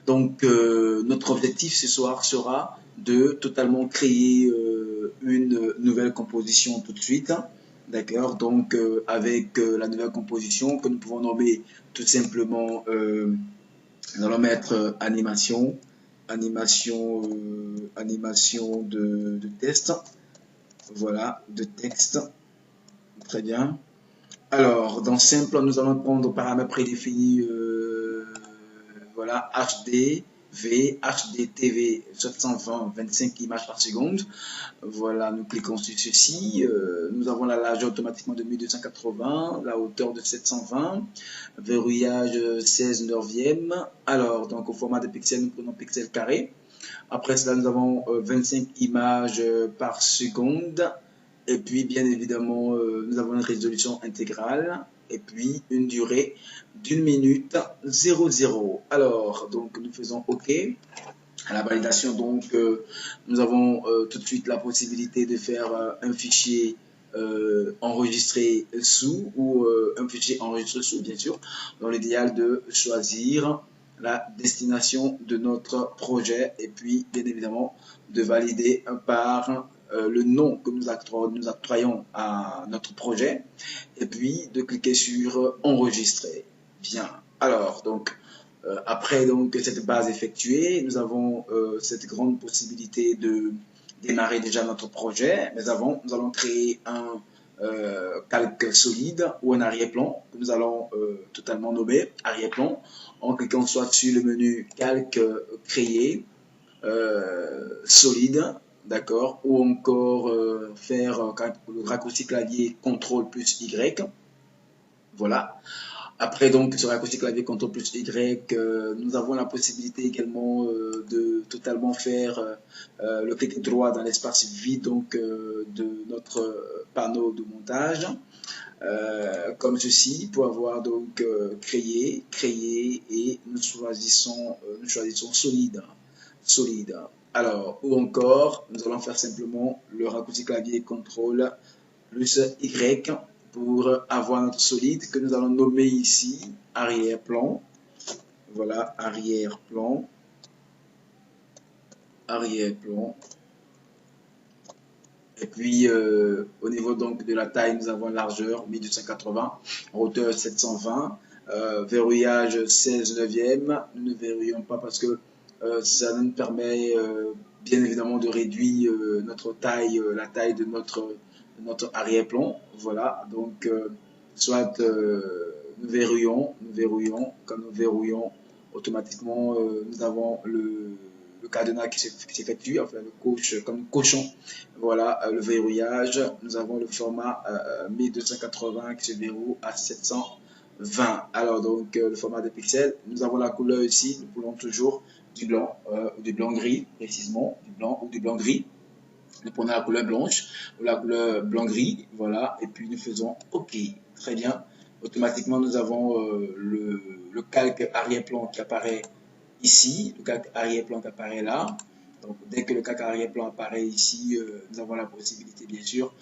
Donc, notre objectif ce soir sera de totalement créer une nouvelle composition tout de suite. D'accord? Donc, avec la nouvelle composition que nous pouvons nommer tout simplement, nous allons mettre animation, animation de test. Voilà, de texte. Très bien. Alors, dans simple, nous allons prendre paramètres prédéfinis, voilà, HD, V, HDTV 720, 25 images par seconde. Voilà, nous cliquons sur ceci. Nous avons la largeur automatiquement de 1280, la hauteur de 720, verrouillage 16 neuvième. Alors, donc au format de pixels, nous prenons pixels carrés. Après cela, nous avons 25 images par seconde. Et puis, bien évidemment, nous avons une résolution intégrale. Et puis, une durée d'1 minute 00. Alors, donc, nous faisons OK. À la validation, donc, nous avons tout de suite la possibilité de faire un fichier enregistré sous ou un fichier enregistré sous, bien sûr, dans l'idéal de choisir la destination de notre projet et puis, bien évidemment, de valider par le nom que nous octroyons à notre projet et puis de cliquer sur enregistrer. Bien. Alors, donc, après donc cette base effectuée, nous avons cette grande possibilité de démarrer déjà notre projet. Mais avant, nous allons créer un calque solide ou un arrière-plan que nous allons totalement nommer arrière-plan en cliquant soit sur le menu calque créer solide, d'accord, ou encore faire le raccourci clavier CTRL plus Y. Voilà. Après donc ce raccourci clavier CTRL plus Y, nous avons la possibilité également de totalement faire le clic droit dans l'espace vide donc de notre panneau de montage, comme ceci, pour avoir donc créé et nous choisissons solide. Alors, ou encore, nous allons faire simplement le raccourci clavier CTRL plus Y pour avoir notre solide que nous allons nommer ici arrière-plan. Voilà, arrière-plan. Et puis, au niveau donc de la taille, nous avons largeur 1280, hauteur 720, verrouillage 16 neuvième. Nous ne verrouillons pas parce que ça nous permet bien évidemment de réduire notre taille, la taille de notre arrière-plan. Voilà, donc soit nous verrouillons, quand nous verrouillons, automatiquement nous avons le cadenas qui s'effectue, enfin le coche, comme cochon. Voilà le verrouillage. Nous avons le format 1280 qui se verrouille à 720. Alors donc le format de pixels. Nous avons la couleur ici. Nous voulons toujours du blanc ou du blanc gris précisément, du blanc ou du blanc gris. Nous prenons la couleur blanche ou la couleur blanc gris. Voilà, et puis nous faisons OK. Très bien. Automatiquement nous avons le calque arrière-plan qui apparaît ici, le calque arrière-plan qui apparaît là. Donc, dès que le calque arrière-plan apparaît ici, nous avons la possibilité, bien sûr,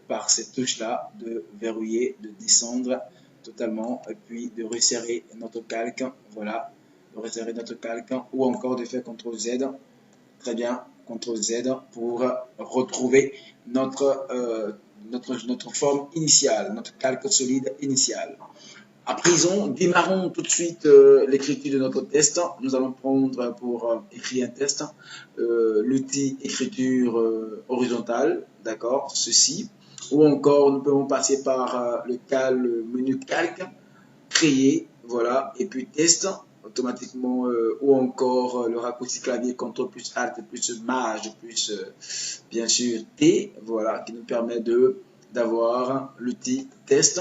par cette touche-là, de verrouiller, de descendre totalement, et puis de resserrer notre calque. Voilà, de resserrer notre calque, ou encore de faire CTRL-Z. Très bien, CTRL-Z pour retrouver notre forme initiale, notre calque solide initial. À présent, démarrons tout de suite l'écriture de notre test. Nous allons prendre pour écrire un test l'outil écriture horizontale, d'accord, ceci. Ou encore, nous pouvons passer par le menu calque, créer, voilà, et puis test automatiquement, ou encore le raccourci clavier CTRL plus Alt plus Maj plus bien sûr T, voilà, qui nous permet d'avoir l'outil test.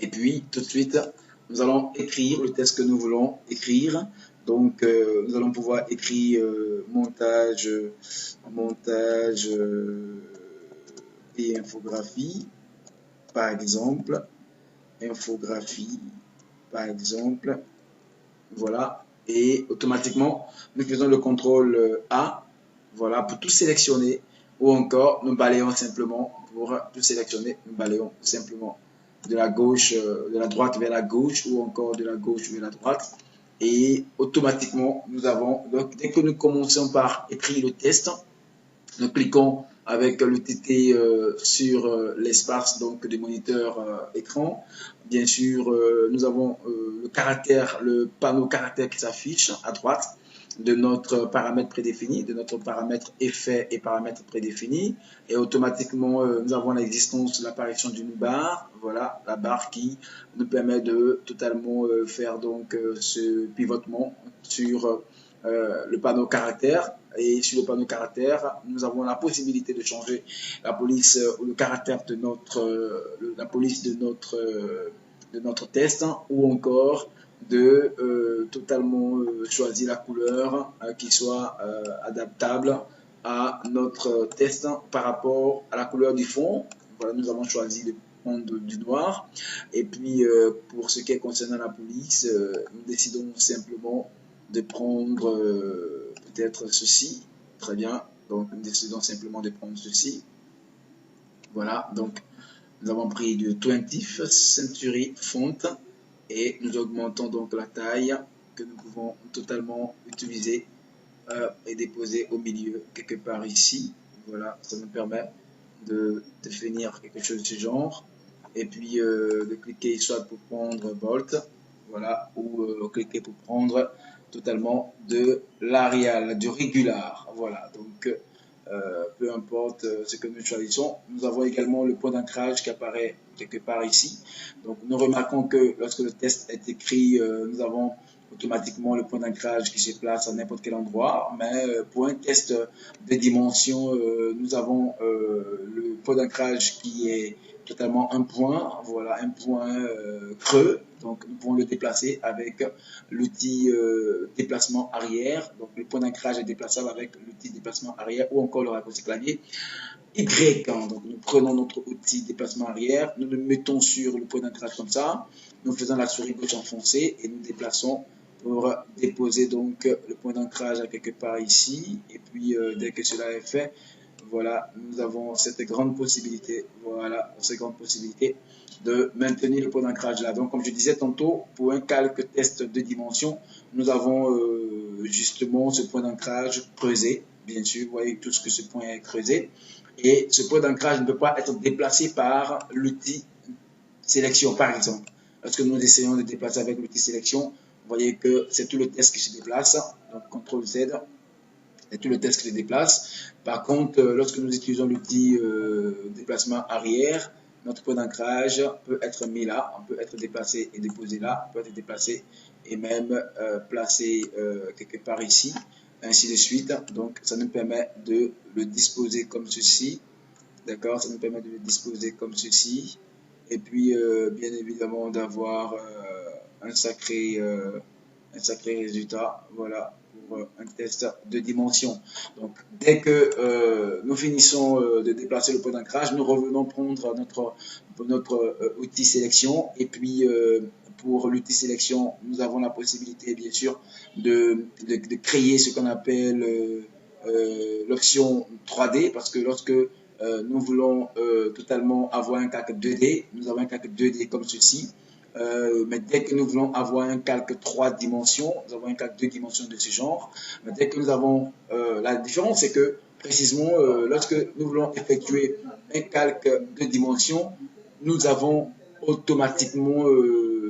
Et puis, tout de suite, nous allons écrire le test que nous voulons écrire. Donc, nous allons pouvoir écrire montage et infographie, par exemple. Voilà. Et automatiquement, nous faisons le CTRL A, voilà, pour tout sélectionner. Ou encore, nous balayons simplement pour tout sélectionner. Nous balayons simplement de la droite vers la gauche ou encore de la gauche vers la droite. et automatiquement, nous avons, donc dès que nous commençons par écrire le test, nous cliquons avec le TT sur l'espace donc du moniteur écran. Bien sûr, nous avons le caractère, le panneau caractère qui s'affiche à droite de notre paramètre prédéfini, de notre paramètre effet et paramètre prédéfini. Et automatiquement, nous avons l'existence de l'apparition d'une barre. Voilà, la barre qui nous permet de totalement faire donc ce pivotement sur le panneau caractère. Et sur le panneau caractère, nous avons la possibilité de changer la police ou le caractère de la police de notre test, ou encore de totalement choisir la couleur qui soit adaptable à notre test par rapport à la couleur du fond. Voilà, nous avons choisi de prendre du noir. Et puis, pour ce qui est concernant la police, nous décidons simplement de prendre peut-être ceci. Très bien. Donc, nous décidons simplement de prendre ceci. Voilà. Donc, nous avons pris du 20th Century Font et nous augmentons donc la taille que nous pouvons totalement utiliser et déposer au milieu quelque part ici. Voilà. Ça nous permet de définir quelque chose de ce genre. Et puis, de cliquer soit pour prendre Bolt. Voilà. Ou cliquer pour prendre totalement de l'Arial, du régular. Voilà, donc peu importe ce que nous choisissons. Nous avons également le point d'ancrage qui apparaît quelque part ici. Donc nous remarquons que lorsque le test est écrit, nous avons automatiquement le point d'ancrage qui se place à n'importe quel endroit. Mais pour un test de dimension, nous avons le point d'ancrage qui est totalement un point, voilà, un point creux. Donc, nous pouvons le déplacer avec l'outil déplacement arrière. Donc, le point d'ancrage est déplaçable avec l'outil déplacement arrière ou encore le raccourci clavier Y. Donc, nous prenons notre outil déplacement arrière, nous le mettons sur le point d'ancrage comme ça, nous faisons la souris gauche enfoncée et nous déplaçons pour déposer donc le point d'ancrage à quelque part ici. Et puis, dès que cela est fait, voilà, nous avons cette grande possibilité, voilà, cette grande possibilité de maintenir le point d'ancrage là. Donc, comme je disais tantôt, pour un calque test de dimension, nous avons justement ce point d'ancrage creusé. Bien sûr, vous voyez tout ce que ce point est creusé. Et ce point d'ancrage ne peut pas être déplacé par l'outil sélection, par exemple. Lorsque nous essayons de déplacer avec l'outil sélection, vous voyez que c'est tout le test qui se déplace. Donc, CTRL Z. Et tout le test qui se déplace. Par contre, lorsque nous utilisons l'outil déplacement arrière, notre point d'ancrage peut être mis là, on peut être déplacé et déposé là, on peut être déplacé et même placé quelque part ici, ainsi de suite. Donc, ça nous permet de le disposer comme ceci, d'accord? Ça nous permet de le disposer comme ceci, et puis bien évidemment d'avoir un sacré résultat, voilà, pour un test de dimension. Donc, dès que nous finissons de déplacer le point d'ancrage, nous revenons prendre notre outil sélection. Et puis, pour l'outil sélection, nous avons la possibilité, bien sûr, de créer ce qu'on appelle l'option 3D, parce que lorsque nous voulons totalement avoir un calque 2D, nous avons un calque 2D comme ceci. Mais dès que nous voulons avoir un calque 3 dimensions, nous avons un calque 2 dimensions de ce genre. Mais dès que nous avons, la différence c'est que précisément lorsque nous voulons effectuer un calque 2 dimensions, nous avons automatiquement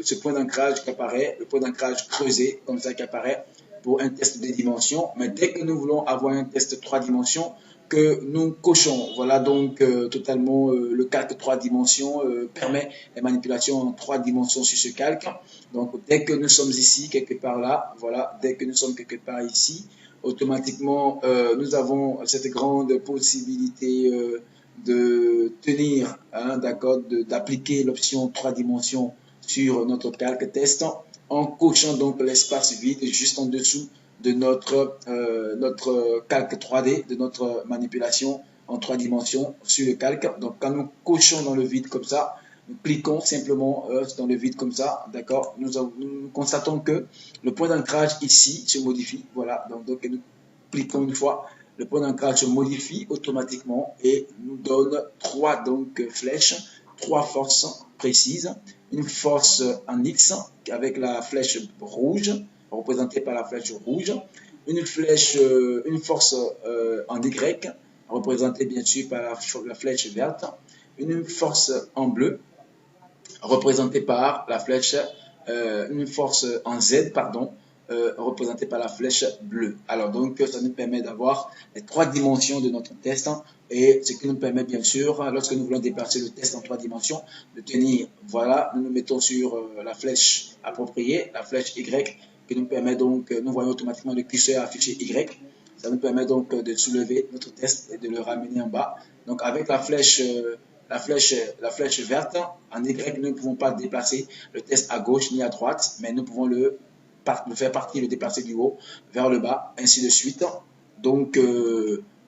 ce point d'ancrage qui apparaît, le point d'ancrage creusé comme ça qui apparaît pour un test de dimensions. Mais dès que nous voulons avoir un test 3 dimensions, que nous cochons. Voilà donc totalement le calque 3 dimensions permet les manipulations en 3 dimensions sur ce calque. Donc dès que nous sommes ici, quelque part là, voilà, dès que nous sommes quelque part ici, automatiquement nous avons cette grande possibilité de tenir, hein, d'accord, d'appliquer l'option 3 dimensions sur notre calque test en cochant donc l'espace vide juste en dessous de notre calque 3D, de notre manipulation en 3 dimensions sur le calque. Donc, quand nous cochons dans le vide comme ça, nous cliquons simplement dans le vide comme ça, d'accord, nous constatons que le point d'ancrage ici se modifie. Voilà, donc nous cliquons une fois, le point d'ancrage se modifie automatiquement et nous donne 3 donc flèches, 3 forces précises. Une force en X avec la flèche rouge, représentée par la flèche rouge, une force en Y, représentée bien sûr par la flèche verte, une force en bleu, représentée par la flèche, une force en Z, pardon, représentée par la flèche bleue. Alors donc ça nous permet d'avoir les trois dimensions de notre test et ce qui nous permet bien sûr, lorsque nous voulons déplacer le test en trois dimensions, de tenir, voilà, nous nous mettons sur la flèche appropriée, la flèche Y, qui nous permet donc, nous voyons automatiquement le curseur affiché Y. Ça nous permet donc de soulever notre test et de le ramener en bas. Donc avec la flèche verte, en Y, nous ne pouvons pas déplacer le test à gauche ni à droite, mais nous pouvons le faire partir, le déplacer du haut vers le bas, ainsi de suite. Donc,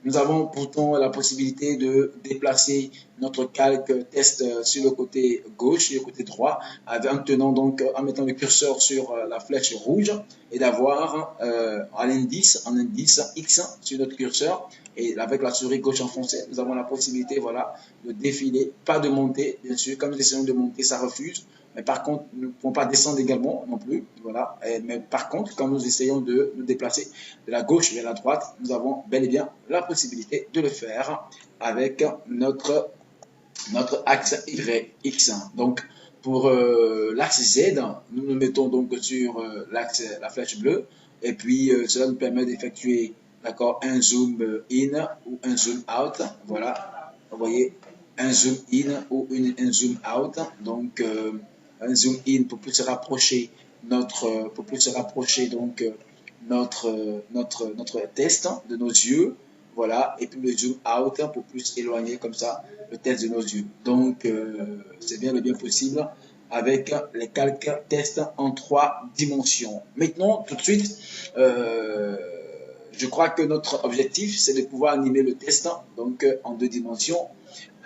nous avons pourtant la possibilité de déplacer notre calque test sur le côté gauche, sur le côté droit, en mettant le curseur sur la flèche rouge et d'avoir en indice X sur notre curseur. Et avec la souris gauche enfoncée, nous avons la possibilité, voilà, de défiler, pas de monter, bien sûr. Quand nous essayons de monter, ça refuse. Mais par contre, nous ne pouvons pas descendre également non plus. Voilà. Mais par contre, quand nous essayons de nous déplacer de la gauche vers la droite, nous avons bel et bien la possibilité de le faire avec notre axe YX. Donc, pour l'axe Z, nous nous mettons donc sur la flèche bleue. Et puis, cela nous permet d'effectuer, d'accord, un zoom in ou un zoom out. Voilà. Vous voyez, un zoom in ou un zoom out. Donc, un zoom in pour plus se rapprocher notre test de nos yeux, voilà, et puis le zoom out pour plus éloigner comme ça le test de nos yeux. Donc c'est bien le bien possible avec les calques test en trois dimensions. Maintenant, tout de suite, je crois que notre objectif c'est de pouvoir animer le test donc en deux dimensions.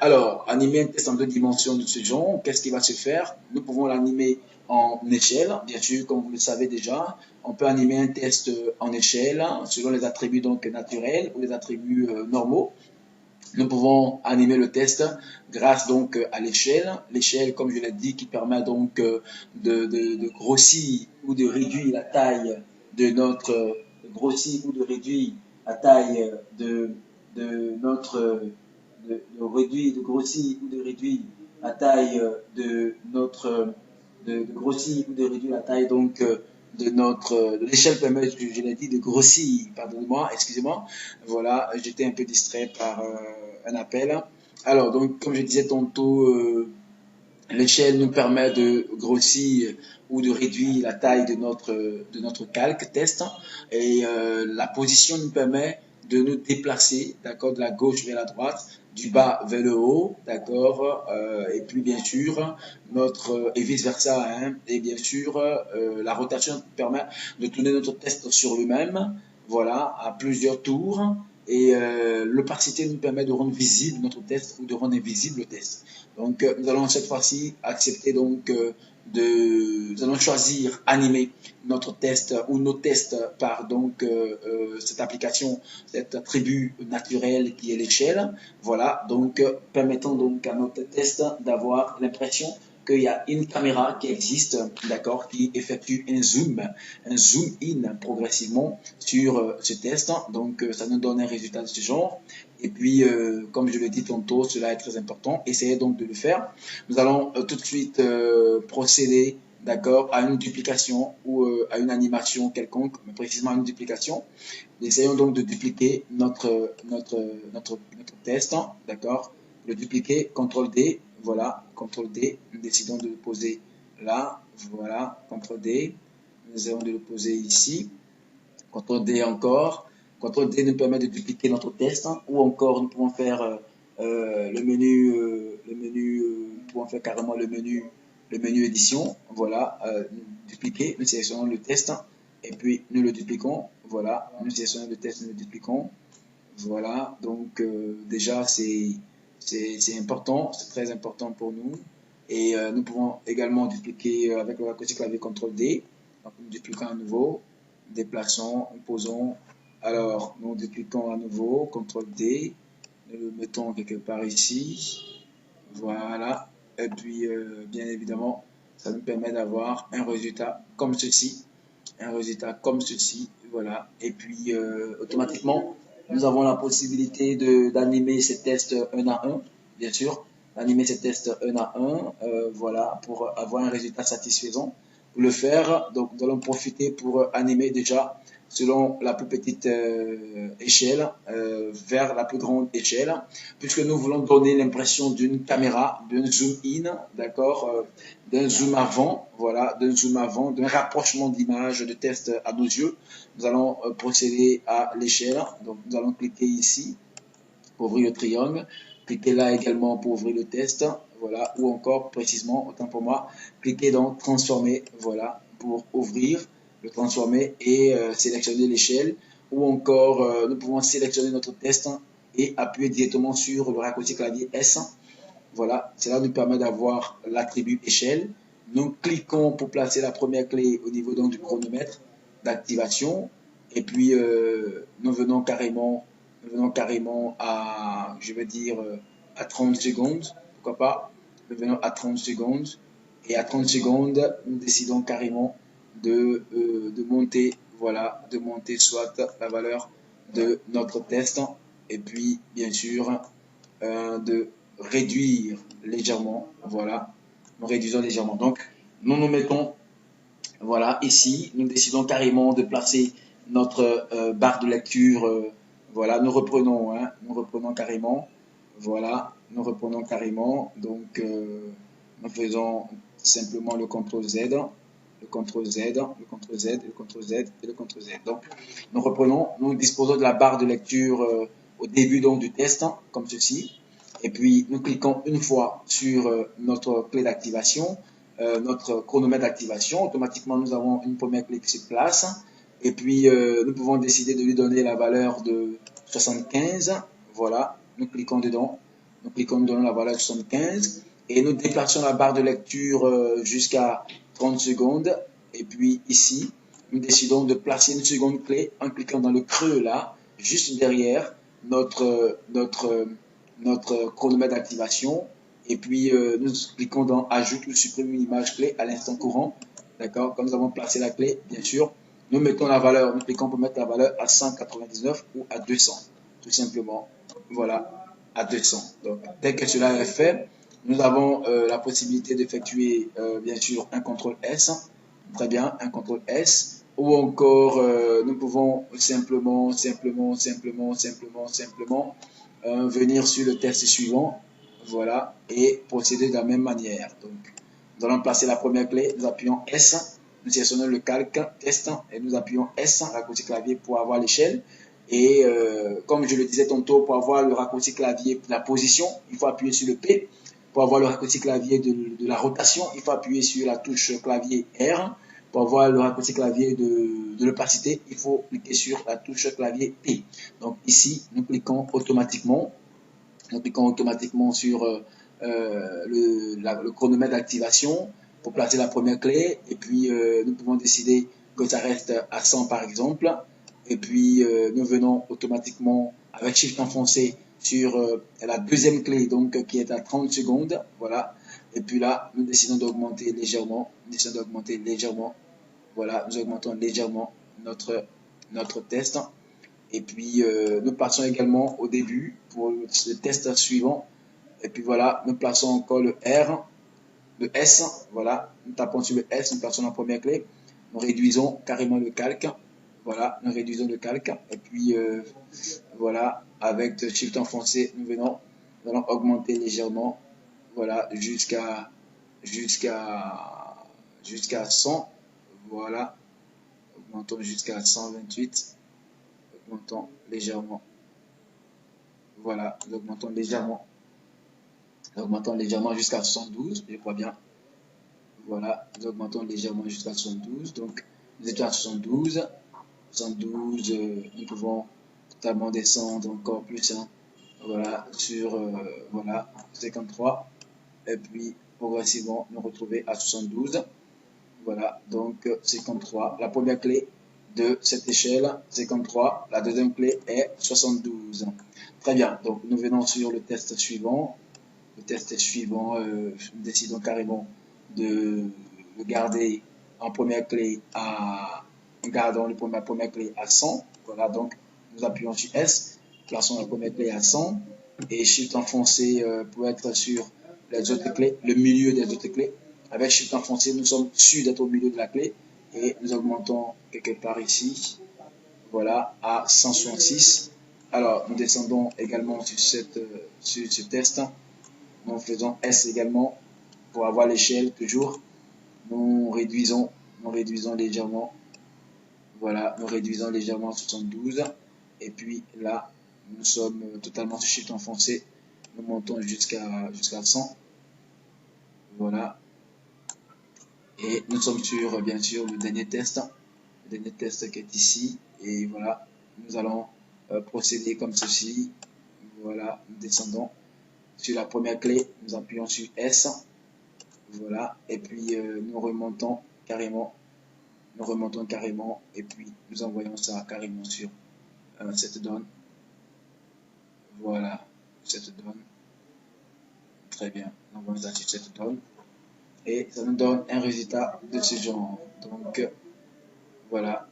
Alors, animer un test en deux dimensions de ce genre, qu'est-ce qui va se faire? Nous pouvons l'animer en échelle, bien sûr, comme vous le savez déjà. On peut animer un test en échelle selon les attributs donc naturels ou les attributs normaux. Nous pouvons animer le test grâce donc à l'échelle. L'échelle, comme je l'ai dit, qui permet donc de grossir ou de réduire la taille de notre de grossir ou de réduire la taille de notre de grossir ou de réduire la taille donc de l'échelle permet, je l'ai dit, de grossir, pardonnez-moi, excusez-moi, voilà, j'étais un peu distrait par un appel. Alors donc comme je disais tantôt, l'échelle nous permet de grossir ou de réduire la taille de notre calque test et la position nous permet de nous déplacer, d'accord, de la gauche vers la droite, du bas vers le haut, d'accord, et puis bien sûr et vice versa, hein, et bien sûr la rotation permet de tourner notre test sur lui-même, voilà, à plusieurs tours. Et l'opacité nous permet de rendre visible notre test ou de rendre invisible le test. Donc nous allons cette fois-ci accepter donc nous allons choisir animer notre test ou nos tests par donc cette application, cet attribut naturel qui est l'échelle. Voilà, donc permettant donc à notre test d'avoir l'impression qu'il y a une caméra qui existe, d'accord, qui effectue un zoom in progressivement sur ce test. Donc, ça nous donne un résultat de ce genre. Et puis, comme je l'ai dit tantôt, cela est très important. Essayez donc de le faire. Nous allons tout de suite procéder, d'accord, à une duplication ou à une animation quelconque, mais précisément à une duplication. Essayons donc de dupliquer notre test, d'accord. Le dupliquer, CTRL D, voilà, CTRL D, nous décidons de le poser là, voilà, CTRL D, nous allons de le poser ici, CTRL D encore, CTRL D nous permet de dupliquer notre test, ou encore nous pouvons faire le menu, nous pouvons faire carrément le menu édition, voilà, dupliquer, nous sélectionnons le test, et puis nous le dupliquons, voilà, nous sélectionnons le test, nous le dupliquons, voilà, donc déjà c'est important, c'est très important pour nous. Et nous pouvons également dupliquer avec le raccourci clavier CTRL D. Donc nous dupliquons à nouveau, déplaçons, posons. Alors nous dupliquons à nouveau, CTRL D, nous le mettons quelque part ici. Voilà. Et puis bien évidemment, ça nous permet d'avoir un résultat comme ceci. un résultat comme ceci, voilà. Et puis, automatiquement, nous avons la possibilité d'animer ces tests un à un, bien sûr, animer ces tests un à un, voilà, pour avoir un résultat satisfaisant. Pour le faire, donc, nous allons profiter pour animer déjà selon la plus petite échelle vers la plus grande échelle, puisque nous voulons donner l'impression d'une caméra, d'un zoom in, d'accord, d'un zoom avant, voilà, d'un zoom avant, d'un rapprochement d'image de test à nos yeux. Nous allons procéder à l'échelle, donc nous allons cliquer ici pour ouvrir le triangle, cliquez là également pour ouvrir le test, voilà, ou encore précisément, autant pour moi, cliquez dans transformer, voilà, pour ouvrir le transformer et sélectionner l'échelle, ou encore nous pouvons sélectionner notre test et appuyer directement sur le raccourci clavier S, voilà, cela nous permet d'avoir l'attribut échelle. Nous cliquons pour placer la première clé au niveau donc du chronomètre d'activation et puis nous venons carrément à, je vais dire, à 30 secondes, pourquoi pas, nous venons à 30 secondes, et à 30 secondes, nous décidons carrément de monter, voilà, de monter soit la valeur de notre test, et puis, bien sûr, de réduire légèrement, voilà, nous réduisons légèrement. Donc, nous nous mettons, voilà, ici, nous décidons carrément de placer notre barre de lecture, voilà, nous reprenons, hein, nous reprenons carrément, voilà, nous reprenons carrément, donc nous faisons simplement le CTRL Z, le CTRL Z, le CTRL Z, le CTRL Z et le CTRL Z. Donc, nous reprenons, nous disposons de la barre de lecture au début donc du test, comme ceci, et puis nous cliquons une fois sur notre clé d'activation, notre chronomètre d'activation. Automatiquement, nous avons une première clé qui se place. Et puis, nous pouvons décider de lui donner la valeur de 75. Voilà, nous cliquons dedans. Nous cliquons dedans la valeur de 75. Et nous déplaçons la barre de lecture jusqu'à 30 secondes. Et puis ici, nous décidons de placer une seconde clé en cliquant dans le creux là, juste derrière notre chronomètre d'activation. Et puis, nous cliquons dans Ajoute ou supprime une image clé à l'instant courant. D'accord. Comme nous avons placé la clé, bien sûr, nous mettons la valeur, nous cliquons pour mettre la valeur à 199 ou à 200. Tout simplement. Voilà, à 200. Donc, dès que cela est fait, nous avons la possibilité d'effectuer, bien sûr, un CTRL S. Très bien, un CTRL S. Ou encore, nous pouvons simplement venir sur le test suivant, voilà, et procéder de la même manière. Donc, nous allons placer la première clé, nous appuyons S, nous sélectionnons le calque, test, et nous appuyons S, raccourci clavier pour avoir l'échelle. Et comme je le disais tantôt, pour avoir le raccourci clavier de la position, il faut appuyer sur le P. Pour avoir le raccourci clavier de la rotation, il faut appuyer sur la touche clavier R. Pour avoir le raccourci clavier de l'opacité, il faut cliquer sur la touche clavier P. Donc ici, nous cliquons automatiquement sur le chronomètre d'activation pour placer la première clé. Et puis, nous pouvons décider que ça reste à 100 par exemple. Et puis, nous venons automatiquement avec Shift enfoncé sur la deuxième clé, donc qui est à 30 secondes. Voilà. Et puis là, nous décidons d'augmenter légèrement. Voilà, nous augmentons légèrement notre test. Et puis, nous passons également au début pour le test suivant. Et puis voilà, nous plaçons encore le R, le S. Voilà, nous tapons sur le S, nous plaçons la première clé. Nous réduisons carrément le calque. Voilà, nous réduisons le calque. Et puis, voilà, avec le Shift enfoncé, nous allons augmenter légèrement. Voilà, jusqu'à 100. Voilà, augmentons jusqu'à 128. Augmentons légèrement. Voilà, nous augmentons légèrement. Nous augmentons légèrement jusqu'à 72, je crois bien. Voilà, nous augmentons légèrement jusqu'à 72. Donc, nous étions à 72. 72, nous pouvons totalement descendre encore plus. Hein. Voilà, sur voilà, 53. Et puis, progressivement, nous retrouver à 72. Voilà, donc 53. La première clé de cette échelle, 53. La deuxième clé est 72. Très bien, donc nous venons sur le test suivant. Le test suivant, nous décidons carrément de le garder en première clé à gardons la première clé à 100. Voilà, donc nous appuyons sur S, plaçons la première clé à 100 et Shift enfoncé pour être sur les autres clés, le milieu des autres clés. Avec Shift enfoncé, nous sommes sûrs d'être au milieu de la clé et nous augmentons quelque part ici, voilà, à 166. Alors, nous descendons également sur ce test. Nous faisons S également pour avoir l'échelle toujours. Nous réduisons légèrement. Voilà, nous réduisons légèrement à 72. Et puis là, nous sommes totalement sur Shift enfoncé. Nous montons jusqu'à 100. Voilà. Et nous sommes sur, bien sûr, le dernier test qui est ici. Et voilà, nous allons procéder comme ceci. Voilà, nous descendons sur la première clé, nous appuyons sur S. Voilà, et puis nous remontons carrément. Et puis nous envoyons ça carrément sur cette donne. Voilà, cette donne. Très bien, nous envoyons ça sur cette donne. Et ça nous donne un résultat de ce genre. Donc, voilà.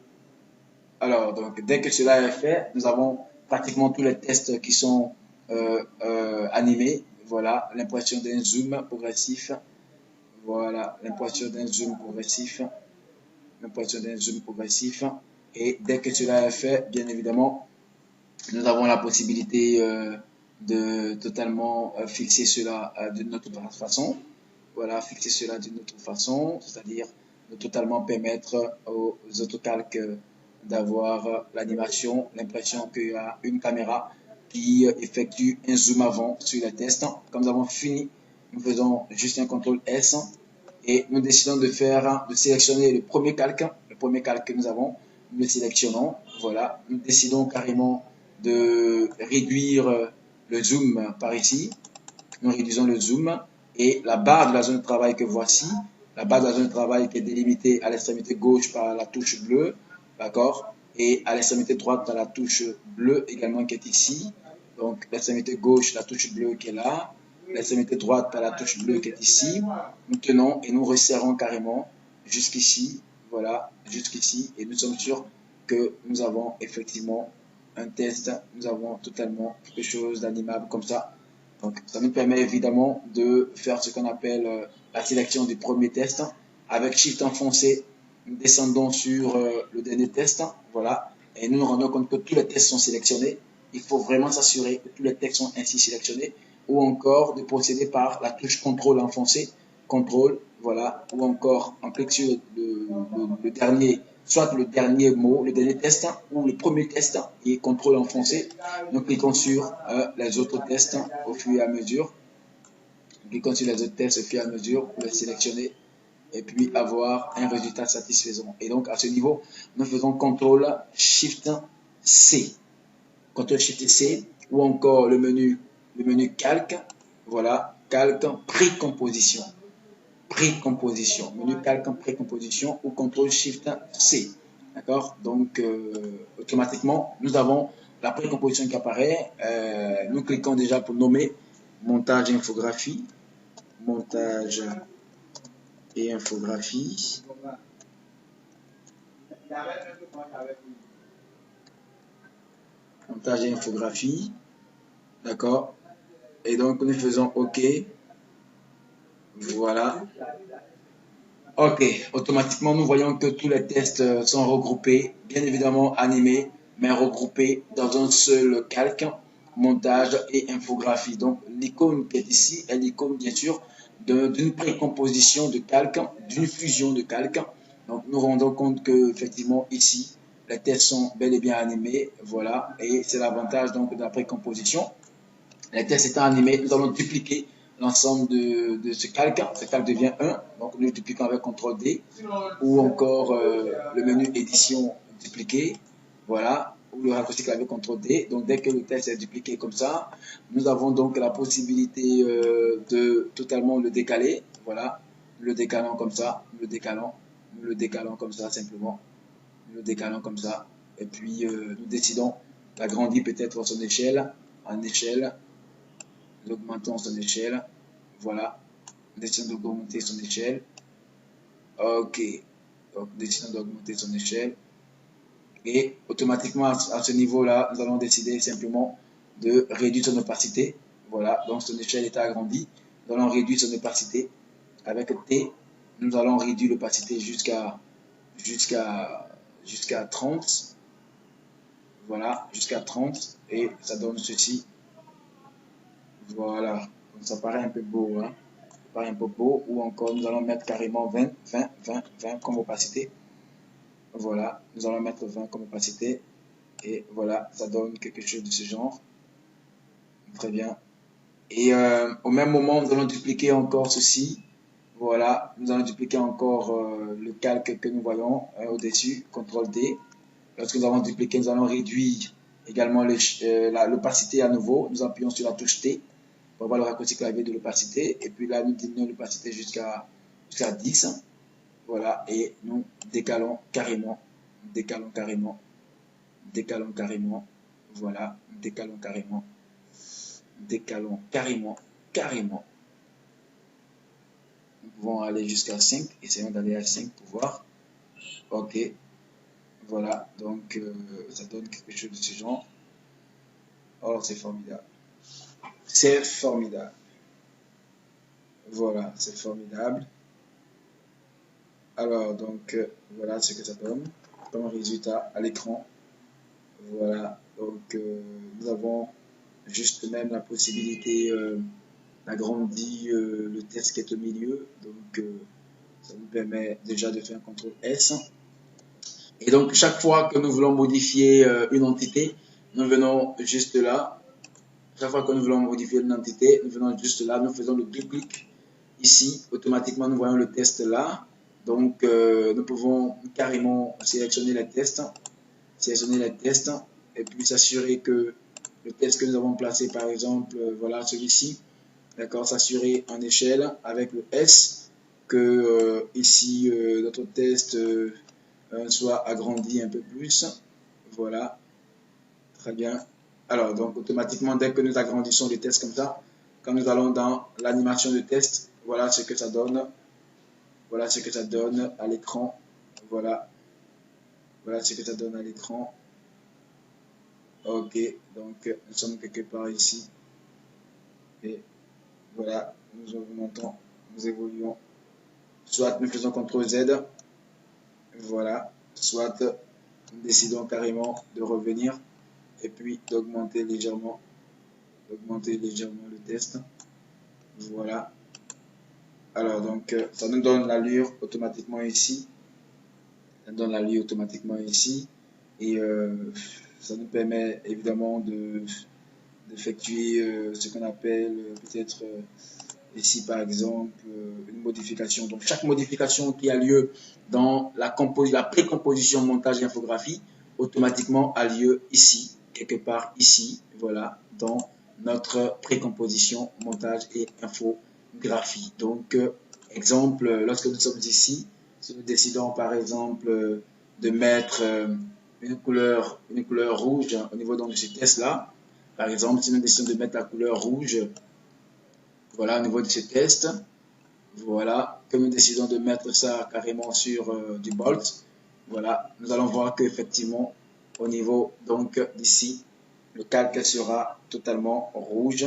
Alors, donc, dès que cela est fait, nous avons pratiquement tous les tests qui sont animés. Voilà, l'impression d'un zoom progressif. Voilà, l'impression d'un zoom progressif. Et dès que cela est fait, bien évidemment, nous avons la possibilité de totalement fixer cela de notre façon. Voilà, fixer cela d'une autre façon, c'est-à-dire de totalement permettre aux autocalques d'avoir l'animation, l'impression qu'il y a une caméra qui effectue un zoom avant sur les tests. Quand nous avons fini, nous faisons juste un CTRL S et nous décidons de sélectionner le premier calque que nous avons. Nous le sélectionnons, voilà. Nous décidons carrément de réduire le zoom par ici. Nous réduisons le zoom. Et la barre de la zone de travail que voici, la barre de la zone de travail qui est délimitée à l'extrémité gauche par la touche bleue, d'accord, et à l'extrémité droite par la touche bleue également qui est ici. Donc l'extrémité gauche, la touche bleue qui est là, l'extrémité droite par la touche bleue qui est ici. Nous tenons et nous resserrons carrément jusqu'ici, voilà, jusqu'ici, et nous sommes sûrs que nous avons effectivement un test, nous avons totalement quelque chose d'animable comme ça. Donc, ça nous permet évidemment de faire ce qu'on appelle la sélection du premier test. Avec Shift enfoncé, nous descendons sur le dernier test. Voilà. Et nous nous rendons compte que tous les tests sont sélectionnés. Il faut vraiment s'assurer que tous les textes sont ainsi sélectionnés. Ou encore de procéder par la touche CTRL enfoncé. CTRL, voilà. Ou encore en cliquant sur le dernier, soit le dernier mot, le dernier test, ou le premier test, et CTRL enfoncé. Nous cliquons sur les autres tests au fur et à mesure. Nous cliquons sur les autres tests au fur et à mesure pour les sélectionner et puis avoir un résultat satisfaisant. Et donc à ce niveau, nous faisons CTRL SHIFT C. CTRL SHIFT C ou encore le menu calque. Voilà, calque précomposition. Menu calque précomposition ou CTRL SHIFT C. D'accord? Donc, automatiquement, nous avons la précomposition qui apparaît. Nous cliquons déjà pour nommer montage et infographie. Montage et infographie. Montage et infographie. D'accord? Et donc, nous faisons OK. Voilà. Ok, automatiquement, nous voyons que tous les tests sont regroupés, bien évidemment animés, mais regroupés dans un seul calque, montage et infographie. Donc, l'icône qui est ici est l'icône, bien sûr, d'une précomposition de calque, d'une fusion de calque. Donc, nous rendons compte que, effectivement, ici, les tests sont bel et bien animés. Voilà, et c'est l'avantage donc de la précomposition. Les tests étant animés, nous allons dupliquer l'ensemble de ce calque. Ce calque devient 1, donc nous le dupliquons avec CTRL D, ou encore le menu édition dupliqué, voilà, ou le raccourci clavier CTRL D. Donc dès que le texte est dupliqué comme ça, nous avons donc la possibilité de totalement le décaler, voilà, le décalant comme ça, le décalant comme ça simplement, le décalant comme ça, et puis nous décidons d'agrandir peut-être son échelle, en échelle, nous augmentons son échelle, voilà, décidons d'augmenter son échelle, ok, donc décidons d'augmenter son échelle, Et automatiquement, à ce niveau-là, nous allons décider simplement de réduire son opacité. Voilà, donc son échelle est agrandie. Nous allons réduire son opacité. Avec T, nous allons réduire l'opacité jusqu'à 30. Voilà, jusqu'à 30. Et ça donne ceci. Voilà, donc ça paraît un peu beau, hein. Ça paraît un peu beau. Ou encore, nous allons mettre carrément 20 comme opacité. Voilà, nous allons mettre 20 comme opacité. Et voilà, ça donne quelque chose de ce genre. Très bien. Et au même moment, nous allons dupliquer encore ceci. Voilà, nous allons dupliquer encore le calque que nous voyons au-dessus, CTRL D. Lorsque nous avons dupliqué, nous allons réduire également l'opacité à nouveau. Nous appuyons sur la touche T pour voir le raccourci clavier de l'opacité. Et puis là, nous diminuons l'opacité jusqu'à 10. Voilà, et nous décalons carrément, décalons carrément, décalons carrément. Voilà, décalons carrément, décalons carrément, carrément. Nous pouvons aller jusqu'à 5. Essayons d'aller à 5 pour voir. Ok. Voilà, donc ça donne quelque chose de ce genre. Oh, c'est formidable. C'est formidable. Voilà, c'est formidable. Alors, donc, voilà ce que ça donne comme résultat à l'écran. Voilà, donc nous avons juste même la possibilité d'agrandir le texte qui est au milieu. Donc, ça nous permet déjà de faire un CTRL S. Et donc, chaque fois que nous voulons modifier une entité, nous venons juste là. Chaque fois que nous voulons modifier une entité, nous venons juste là, nous faisons le double-clic ici. Automatiquement, nous voyons le test là. Donc, nous pouvons carrément sélectionner les tests, et puis s'assurer que le test que nous avons placé, par exemple, voilà celui-ci, d'accord, s'assurer en échelle avec le S, que ici, notre test soit agrandi un peu plus. Voilà, très bien. Alors, donc, automatiquement, dès que nous agrandissons le test comme ça, quand nous allons dans l'animation de test, voilà ce que ça donne. Voilà ce que ça donne à l'écran. Voilà. Voilà ce que ça donne à l'écran. Ok, donc nous sommes quelque part ici. Et voilà, nous augmentons, nous évoluons. Soit nous faisons CTRL Z. Voilà. Soit nous décidons carrément de revenir et puis d'augmenter légèrement le test. Voilà. Alors, donc, ça nous donne l'allure automatiquement ici. Ça nous donne l'allure automatiquement ici. Et ça nous permet évidemment d'effectuer ce qu'on appelle peut-être ici par exemple une modification. Donc, chaque modification qui a lieu dans la précomposition, montage et infographie, automatiquement a lieu ici, quelque part ici, voilà, dans notre précomposition, montage et infographie. Donc, exemple, lorsque nous sommes ici, si nous décidons par exemple de mettre une couleur rouge au niveau donc, de ce test-là, par exemple, si nous décidons de mettre la couleur rouge, voilà, au niveau de ce test, voilà, que nous décidons de mettre ça carrément sur du bolt, voilà, nous allons voir qu'effectivement, au niveau donc d'ici, le calque sera totalement rouge.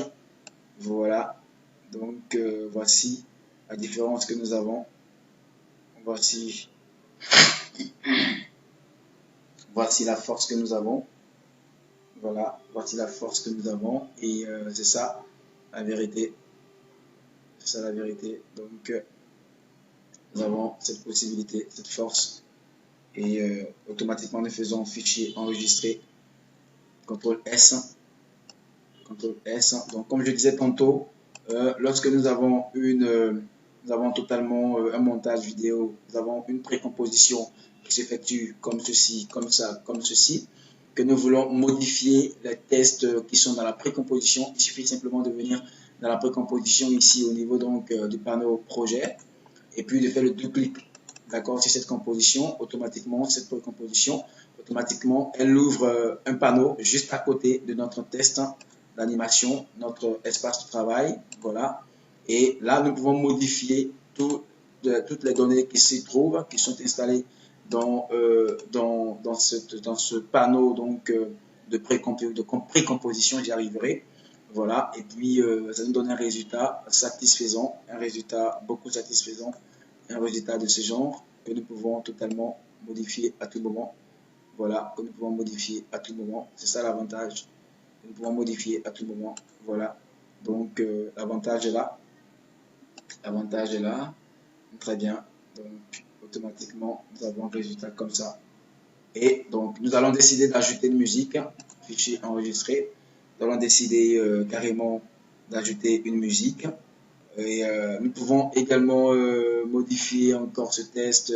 Voilà, donc voici la différence que nous avons. Voici la force que nous avons. Voilà, voici la force que nous avons. Et c'est ça la vérité. C'est ça la vérité. Donc, nous avons cette possibilité, cette force. Et automatiquement, nous faisons fichier enregistré. CTRL S. CTRL S. Donc, comme je disais tantôt, lorsque nous avons totalement un montage vidéo, nous avons une précomposition qui s'effectue comme ceci, comme ça, comme ceci, que nous voulons modifier les tests qui sont dans la précomposition. Il suffit simplement de venir dans la précomposition ici au niveau donc du panneau projet et puis de faire le double-clic, d'accord, sur cette composition. Automatiquement, cette précomposition, automatiquement, elle ouvre un panneau juste à côté de notre test d'animation, notre espace de travail, voilà. Et là, nous pouvons modifier toutes les données qui s'y trouvent, qui sont installées dans ce panneau donc, de précomposition, j'y arriverai. Voilà, et puis ça nous donne un résultat satisfaisant, un résultat beaucoup satisfaisant, un résultat de ce genre que nous pouvons totalement modifier à tout moment. Voilà, que nous pouvons modifier à tout moment. C'est ça l'avantage. Nous pouvons modifier à tout moment. Voilà, donc l'avantage est là. L'avantage est là. Très bien. Donc, automatiquement, nous avons un résultat comme ça. Et donc, nous allons décider d'ajouter une musique, fichier enregistré. Nous allons décider carrément d'ajouter une musique. Et nous pouvons également modifier encore ce test.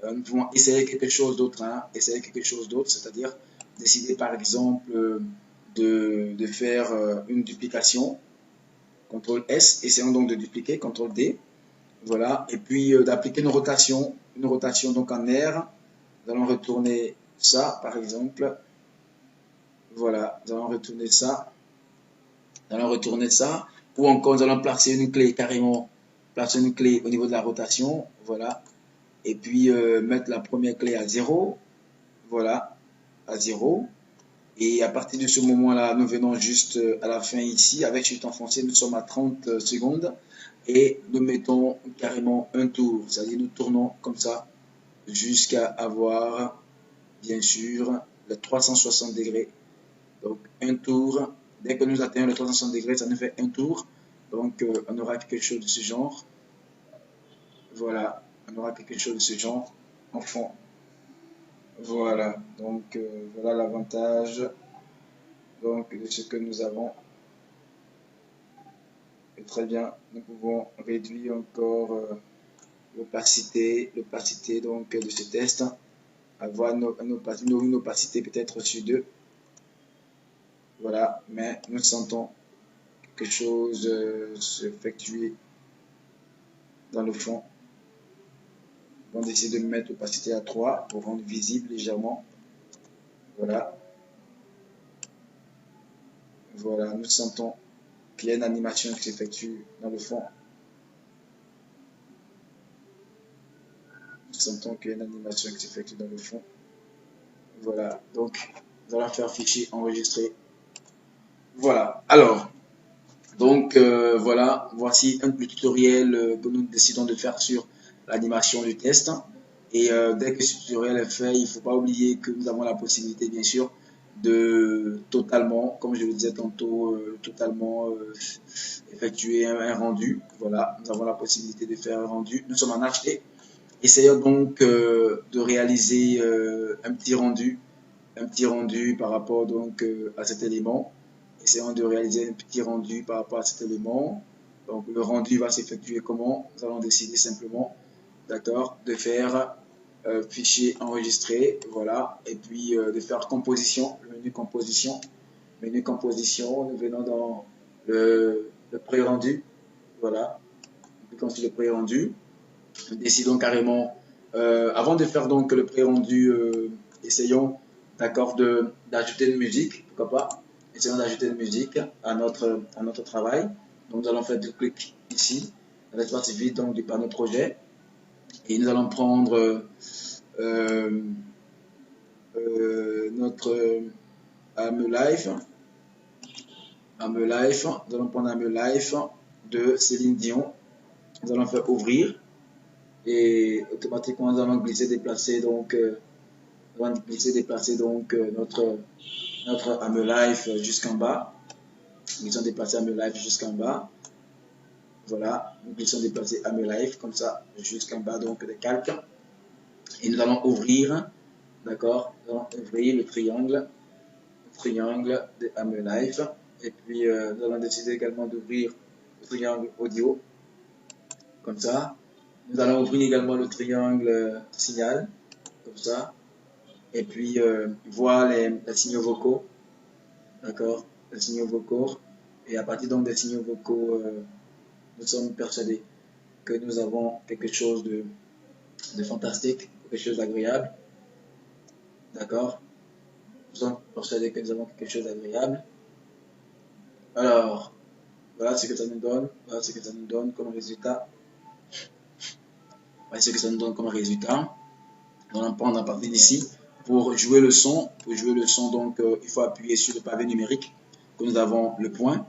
Nous pouvons essayer quelque chose d'autre, hein, essayer quelque chose d'autre, c'est-à-dire décider par exemple de faire une duplication, CTRL S, essayons donc de dupliquer, CTRL D. Voilà, et puis d'appliquer une rotation donc en R. Nous allons retourner ça, par exemple. Voilà, nous allons retourner ça. Nous allons retourner ça. Ou encore, nous allons placer une clé carrément, placer une clé au niveau de la rotation. Voilà. Et puis mettre la première clé à 0. Voilà, à 0. Et à partir de ce moment-là, nous venons juste à la fin ici, avec Shift enfoncé, nous sommes à 30 secondes. Et nous mettons carrément un tour, c'est-à-dire nous tournons comme ça jusqu'à avoir, bien sûr, le 360 degrés. Donc un tour, dès que nous atteignons le 360 degrés, ça nous fait un tour. Donc on aura quelque chose de ce genre. Voilà, on aura quelque chose de ce genre en fond. Voilà, donc voilà l'avantage donc de ce que nous avons. Et très bien, nous pouvons réduire encore l'opacité donc de ce test, avoir une opacité peut-être sur 2. Voilà, mais nous sentons quelque chose s'effectuer dans le fond. On va essayer de mettre l'opacité à 3 pour rendre visible légèrement. Voilà. Voilà, nous sentons qu'il y a une animation qui s'effectue dans le fond. Nous sentons qu'il y a une animation qui s'effectue dans le fond. Voilà, donc nous allons faire fichier enregistré. Voilà, alors, donc voilà, voici un petit tutoriel que nous décidons de faire sur l'animation du test. Et dès que ce tutoriel est fait, il ne faut pas oublier que nous avons la possibilité, bien sûr, de totalement, comme je le disais tantôt, totalement effectuer un rendu. Voilà, nous avons la possibilité de faire un rendu. Nous sommes en HD. Essayons donc de réaliser un petit rendu par rapport donc à cet élément. Essayons de réaliser un petit rendu par rapport à cet élément. Donc le rendu va s'effectuer comment? Nous allons décider simplement, d'accord, de faire fichier enregistré, voilà, et puis de faire composition, le menu composition. Menu composition, nous venons dans le pré-rendu, voilà, nous cliquons sur le pré-rendu. Nous décidons carrément, avant de faire donc le pré-rendu, essayons, d'accord, d'ajouter une musique, pourquoi pas. Essayons d'ajouter une musique à notre travail. Donc nous allons faire deux clics ici, dans l'espace vide donc du panneau projet. Et nous allons prendre notre Ame Life. Nous allons prendre Ame Life de Céline Dion. Nous allons faire ouvrir. Et automatiquement nous allons glisser, déplacer donc, notre Ame Life jusqu'en bas. Nous glissons déplacer Ame Life jusqu'en bas. Voilà, nous glissons déplacer Ame Life comme ça jusqu'en bas donc de calque. Et nous allons ouvrir, d'accord, nous allons ouvrir le triangle de Ame Life. Et puis nous allons décider également d'ouvrir le triangle audio comme ça. Nous allons ouvrir également le triangle signal comme ça. Et puis voir les signaux vocaux, d'accord, les signaux vocaux. Et à partir donc des signaux vocaux, nous sommes persuadés que nous avons quelque chose de fantastique, quelque chose d'agréable, d'accord. Nous sommes persuadés que nous avons quelque chose d'agréable. Alors, voilà ce que ça nous donne, voilà ce que ça nous donne comme résultat. Voilà ce que ça nous donne comme résultat. On va prendre à partir d'ici. Pour jouer le son, donc il faut appuyer sur le pavé numérique que nous avons le point.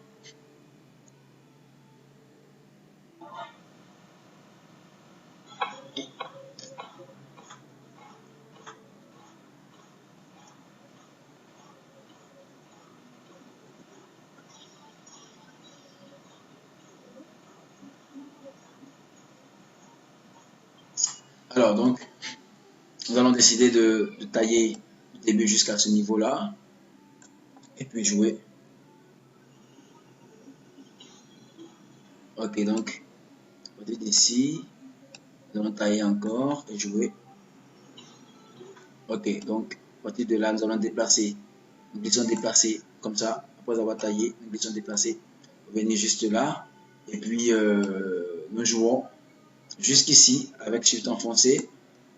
Alors donc, nous allons décider de tailler du début jusqu'à ce niveau-là et puis jouer. Ok, donc, à partir d'ici, nous allons tailler encore et jouer. Ok, donc, à partir de là, nous allons déplacer. Nous glissons déplacer comme ça, après avoir taillé, nous glissons déplacer, venir juste là, et puis nous jouons jusqu'ici avec Shift enfoncé.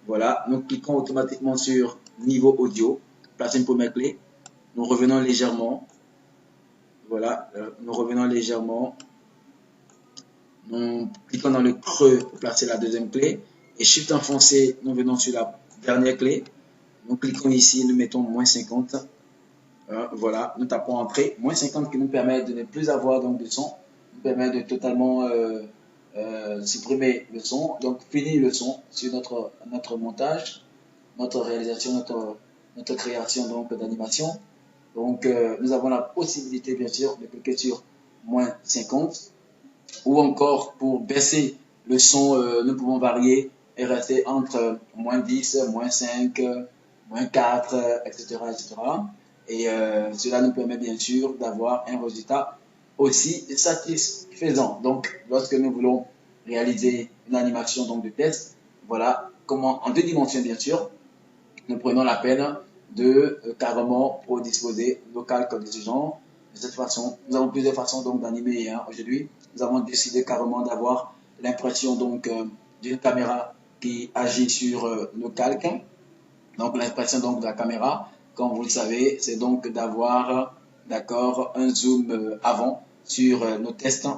Voilà, nous cliquons automatiquement sur niveau audio, placer une première clé, nous revenons légèrement, voilà, nous revenons légèrement, nous cliquons dans le creux pour placer la deuxième clé, et Shift enfoncé, nous venons sur la dernière clé, nous cliquons ici, nous mettons -50, voilà, nous tapons entrée, -50 qui nous permet de ne plus avoir donc de son, nous permet de totalement supprimer le son, donc finir le son sur notre montage, notre réalisation, notre création donc d'animation. Donc nous avons la possibilité bien sûr de cliquer sur -50 ou encore pour baisser le son, nous pouvons varier et rester entre -10, -5, -4, etc. etc. Et cela nous permet bien sûr d'avoir un résultat aussi satisfaisant. Donc, lorsque nous voulons réaliser une animation donc de test, voilà comment, en 2 dimensions bien sûr, nous prenons la peine de carrément disposer nos calques de ce genre. De cette façon, nous avons plusieurs façons donc d'animer. Hein. Aujourd'hui, nous avons décidé carrément d'avoir l'impression donc d'une caméra qui agit sur nos calques. Donc l'impression donc de la caméra, comme vous le savez, c'est donc d'avoir d'accord un zoom avant sur nos tests,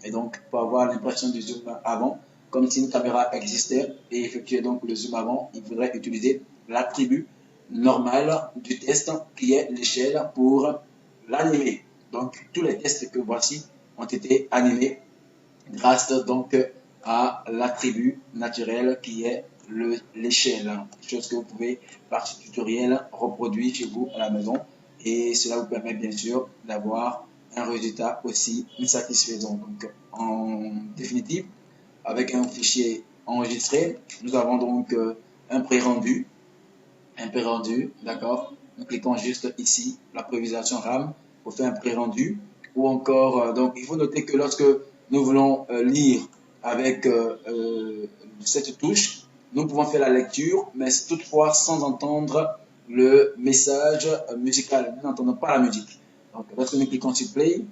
et donc pour avoir l'impression du zoom avant, comme si une caméra existait et effectuer donc le zoom avant, il faudrait utiliser l'attribut normal du test qui est l'échelle pour l'animer. Donc tous les tests que voici ont été animés grâce donc à l'attribut naturel qui est l'échelle, chose que vous pouvez par ce tutoriel reproduire chez vous à la maison, et cela vous permet bien sûr d'avoir un résultat aussi satisfaisant. Donc en définitive, avec un fichier enregistré, nous avons donc un pré-rendu, d'accord. Nous cliquons juste ici, la prévisualisation RAM, pour faire un pré-rendu, ou encore, donc il faut noter que lorsque nous voulons lire avec cette touche, nous pouvons faire la lecture, mais toutefois sans entendre le message musical. Nous n'entendons pas la musique. Donc, lorsque nous cliquons sur Play,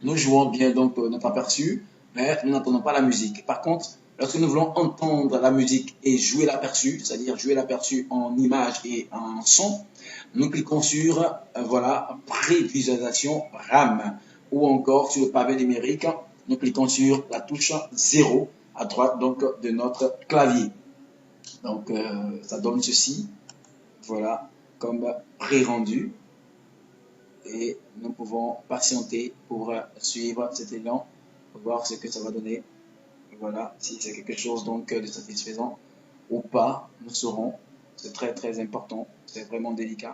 nous jouons bien donc notre aperçu, mais nous n'entendons pas la musique. Par contre, lorsque nous voulons entendre la musique et jouer l'aperçu, c'est-à-dire jouer l'aperçu en image et en son, nous cliquons sur voilà, prévisualisation RAM, ou encore sur le pavé numérique, nous cliquons sur la touche 0 à droite donc de notre clavier. Donc ça donne ceci, voilà, comme pré-rendu, et nous pouvons patienter pour suivre cet élan, pour voir ce que ça va donner. Voilà, si c'est quelque chose donc de satisfaisant ou pas, nous saurons. C'est très très important, c'est vraiment délicat.